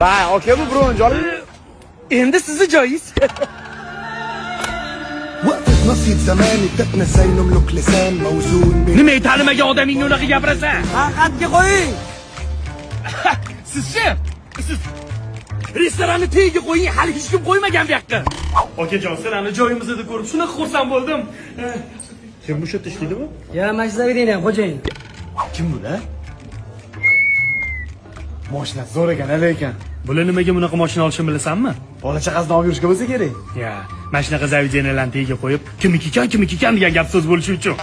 Vay, aka bu birovjon. Endi sizni joyingiz. وقفت نصية زمان ادتنا ازاي نملك لسان موزون بين Nima tanimagan odamingni unaqa gapirasan? Haqiqatga qo'ying. Siz-chi? Siz restoranni tagiga qo'ying, hali hech kim qo'ymagan bu yoqqa. Okajon, sizlarni joyimizda ko'rib shunaqa xursand bo'ldim. Kim bu yerda ishlaydimi? Ya, mashinada ham xo'jayin. Kim bular? Mashina zo'r ekan, lekin. Bular nimaga bunaqa mashina olishini bilasanmi? Bola chaqasini olib yurishga bo'lsa kerak. Ya, mana shunaqa zavijenalarni tagiga qo'yib, kimniki ekan degan gap so'z bo'lishi uchun.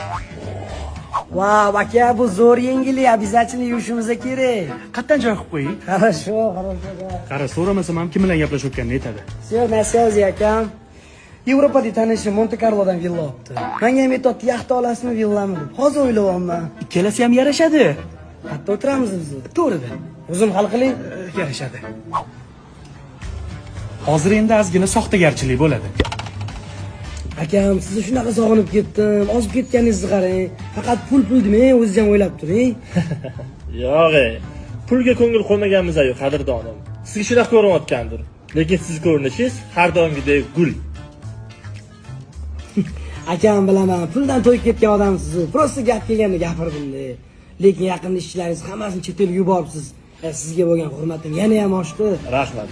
Vau, aka, bu zo'r yengillik, обязательно yurishimiz kerak. Qayerdan joy qilib qo'ying? Хорошо. Qara, so'ramasam ham kim bilan gaplashayotganini aytadi. Всё, на связи, akam. Yevropada tanishi Monte-Karlodan villa olibdi. Menga ham aytdi, yaxta olasizmi, villami deb. Hozir o'ylayapman. Ikkalasi ham yarashadi. Hatto o'tiramiz biz. To'g'rida. O'zim hal qilay. Yarashadi. Hozir endi ozgina soxtagarchilik bo'ladi. Akam, sizni shunaqa sog'inib ketdim. Ozib ketganingizni qarang. Faqat pul demang, o'zingiz ham o'ylab turing. Yo'q, pulga ko'ngil qo'ymaganmiz-ku, qadrdonim. Sizga shunaqa ko'rinayotgandir. Lekin siz ko'rinishingiz har doimgidek gul. Akam, bilaman, puldan to'yib ketgan odamsiz. Prosta gap kelganda gapirdim-da. Lekin yaqinda ishlaringiz hammasini chet elga yuboribsiz. Sizga bo'lgan hurmatim yana ham oshdi. Rahmat.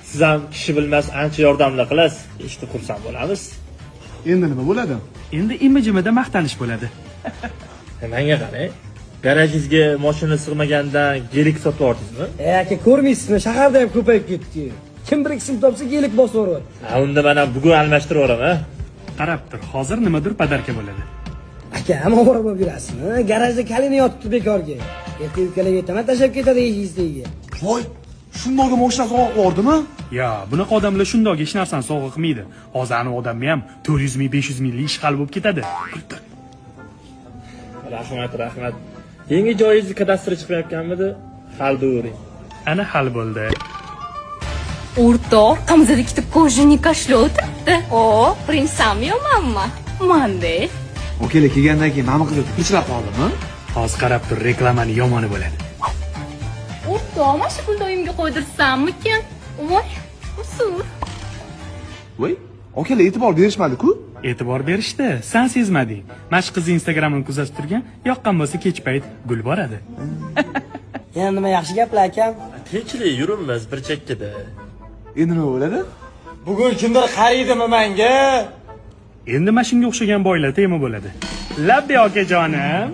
Siz ham kishi bilmas ancha yordamlar qilasiz. Eshitib xursand bo'lamiz. endi nima bo'ladi? Endi imijimida maqtanish bo'ladi. Menga qarang. Garajingizga mashina sig'magandan gelik sotib yordingizmi? Aka, ko'rmaysizmi? Shaharda ham ko'payib ketdi. Kim bir qism topsa gelik bosib yuboradi. Ha, unda men ham bugun almashtirib yuboraman. Qarab tur, hozir nimadir padarka bo'ladi. Aka, hamma ovora bo'lib yurasizmi? Garajda kalini yotibdi bekorga. Erta ukalarga aytaman, tashlab ketadi yeyishingizga. Voy, shundoqga mashina sog'ib qordimi? Ya, bunaqa odamlar shundoq hech narsani sovg'a qilmaydi. Hozir ani odamni ham 400 ming, 500 minglik ish hal bo'lib ketadi. Rahmat. Yangi joyingizni kadastri chiqmayotganmidi? Hal bo'ring. Ana hal bo'ldi. O'rtoq, qamzada ikkita kojini kashlab o'tiribdi. O, prinsam yomonmi? Manda. Okalar kelgandan keyin mama qizni pichirab qoldimi? Hozir qarab tur, reklamani yomoni bo'ladi. O'rtoq, mana shu pulni oyimga qo'ydirsammikin? Voy, usul. Voy, okalar e'tibor berishmadi-ku? E'tibor berishdi, sen sezmading. Mana shu qizni Instagramini kuzatib turgan, yoqqan bo'lsa kech payt gul boradi. Yana nima yaxshi gaplar, akam? Tinchlik yuribmiz bir chekkada. Endi nima bo'ladi? Bugun kimdir qaridimi menga? Endi mana shunga o'xshagan boylar tema bo'ladi. Labbi okajonim.